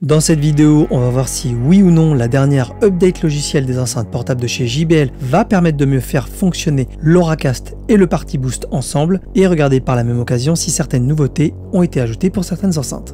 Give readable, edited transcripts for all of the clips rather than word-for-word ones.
Dans cette vidéo, on va voir si oui ou non la dernière update logicielle des enceintes portables de chez JBL va permettre de mieux faire fonctionner l'Auracast et le Party Boost ensemble et regarder par la même occasion si certaines nouveautés ont été ajoutées pour certaines enceintes.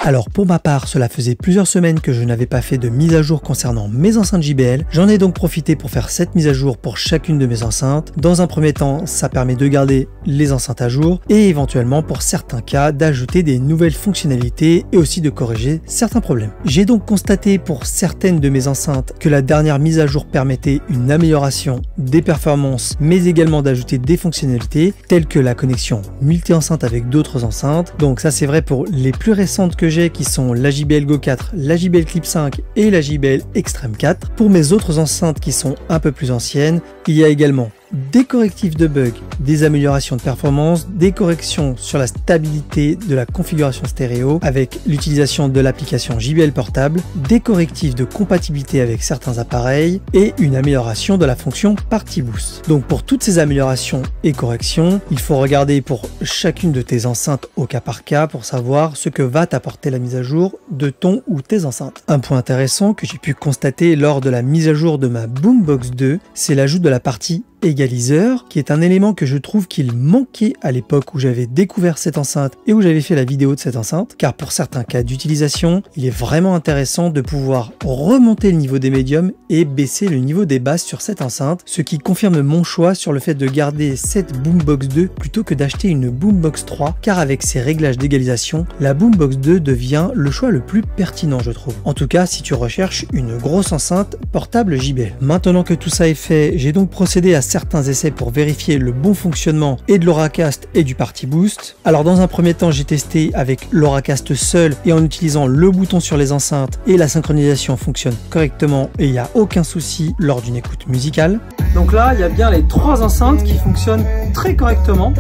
Alors pour ma part, cela faisait plusieurs semaines que je n'avais pas fait de mise à jour concernant mes enceintes JBL. J'en ai donc profité pour faire cette mise à jour pour chacune de mes enceintes. Dans un premier temps, ça permet de garder les enceintes à jour et éventuellement pour certains cas d'ajouter des nouvelles fonctionnalités et aussi de corriger certains problèmes. J'ai donc constaté pour certaines de mes enceintes que la dernière mise à jour permettait une amélioration des performances mais également d'ajouter des fonctionnalités telles que la connexion multi-enceinte avec d'autres enceintes. Donc ça c'est vrai pour les plus récentes que j'ai qui sont la JBL Go 4, la JBL Clip 5 et la JBL Extreme 4. Pour mes autres enceintes qui sont un peu plus anciennes, il y a également des correctifs de bugs, des améliorations de performance, des corrections sur la stabilité de la configuration stéréo avec l'utilisation de l'application JBL Portable, des correctifs de compatibilité avec certains appareils et une amélioration de la fonction Party Boost. Donc pour toutes ces améliorations et corrections, il faut regarder pour chacune de tes enceintes au cas par cas pour savoir ce que va t'apporter la mise à jour de ton ou tes enceintes. Un point intéressant que j'ai pu constater lors de la mise à jour de ma Boombox 2, c'est l'ajout de la partie égaliseur, qui est un élément que je trouve qu'il manquait à l'époque où j'avais découvert cette enceinte et où j'avais fait la vidéo de cette enceinte, car pour certains cas d'utilisation, il est vraiment intéressant de pouvoir remonter le niveau des médiums et baisser le niveau des basses sur cette enceinte, ce qui confirme mon choix sur le fait de garder cette Boombox 2 plutôt que d'acheter une Boombox 3, car avec ces réglages d'égalisation, la Boombox 2 devient le choix le plus pertinent je trouve. En tout cas si tu recherches une grosse enceinte portable JBL. Maintenant que tout ça est fait, j'ai donc procédé à certains essais pour vérifier le bon fonctionnement et de l'Auracast et du Party Boost. Alors dans un premier temps j'ai testé avec l'Auracast seul et en utilisant le bouton sur les enceintes et la synchronisation fonctionne correctement et il n'y a aucun souci lors d'une écoute musicale. Donc là il y a bien les trois enceintes qui fonctionnent très correctement.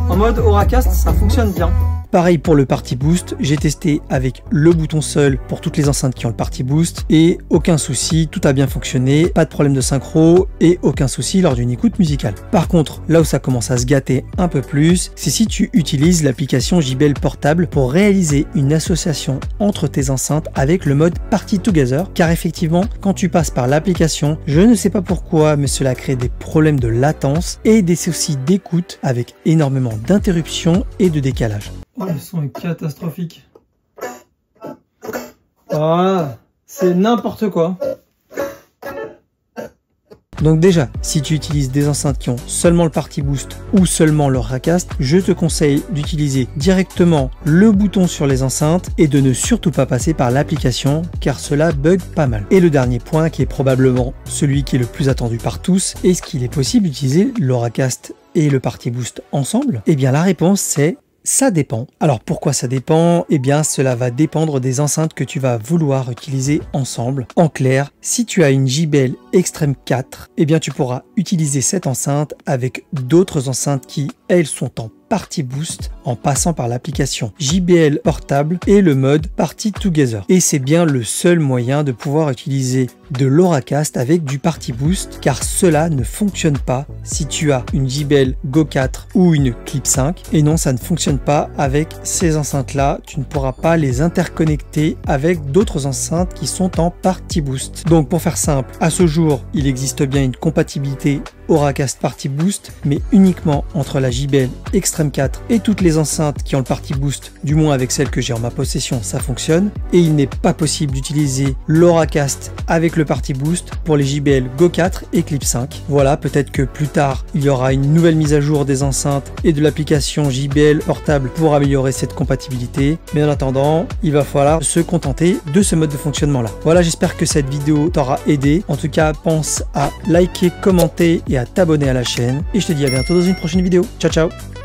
En mode Auracast ça fonctionne bien. Pareil pour le Party Boost, j'ai testé avec le bouton seul pour toutes les enceintes qui ont le Party Boost et aucun souci, tout a bien fonctionné, pas de problème de synchro et aucun souci lors d'une écoute musicale. Par contre, là où ça commence à se gâter un peu plus, c'est si tu utilises l'application JBL Portable pour réaliser une association entre tes enceintes avec le mode Party Together, car effectivement, quand tu passes par l'application, je ne sais pas pourquoi, mais cela crée des problèmes de latence et des soucis d'écoute avec énormément d'interruptions et de décalage. Oh, le son est catastrophique. Ah, c'est n'importe quoi. Donc déjà, si tu utilises des enceintes qui ont seulement le Party Boost ou seulement l'Auracast, je te conseille d'utiliser directement le bouton sur les enceintes et de ne surtout pas passer par l'application car cela bug pas mal. Et le dernier point qui est probablement celui qui est le plus attendu par tous, est-ce qu'il est possible d'utiliser l'Auracast et le Party Boost ensemble? Eh bien la réponse c'est ça dépend. Alors pourquoi ça dépend? Eh bien cela va dépendre des enceintes que tu vas vouloir utiliser ensemble. En clair, si tu as une JBL Extreme 4, eh bien tu pourras utiliser cette enceinte avec d'autres enceintes qui, elles, sont en Party Boost en passant par l'application JBL Portable et le mode Party Together. Et c'est bien le seul moyen de pouvoir utiliser de l'Auracast avec du Party Boost car cela ne fonctionne pas si tu as une JBL Go 4 ou une Clip 5 et non ça ne fonctionne pas avec ces enceintes là, tu ne pourras pas les interconnecter avec d'autres enceintes qui sont en Party Boost. Donc pour faire simple, à ce jour il existe bien une compatibilité Auracast Party Boost mais uniquement entre la JBL Extreme 4 et toutes les enceintes qui ont le Party Boost, du moins avec celles que j'ai en ma possession ça fonctionne et il n'est pas possible d'utiliser l'Auracast avec le Party Boost pour les JBL Go 4 et Clip 5. Voilà, peut-être que plus tard il y aura une nouvelle mise à jour des enceintes et de l'application JBL Portable pour améliorer cette compatibilité, mais en attendant il va falloir se contenter de ce mode de fonctionnement là. Voilà, j'espère que cette vidéo t'aura aidé. En tout cas pense à liker, commenter et à t'abonner à la chaîne et je te dis à bientôt dans une prochaine vidéo. Ciao ciao.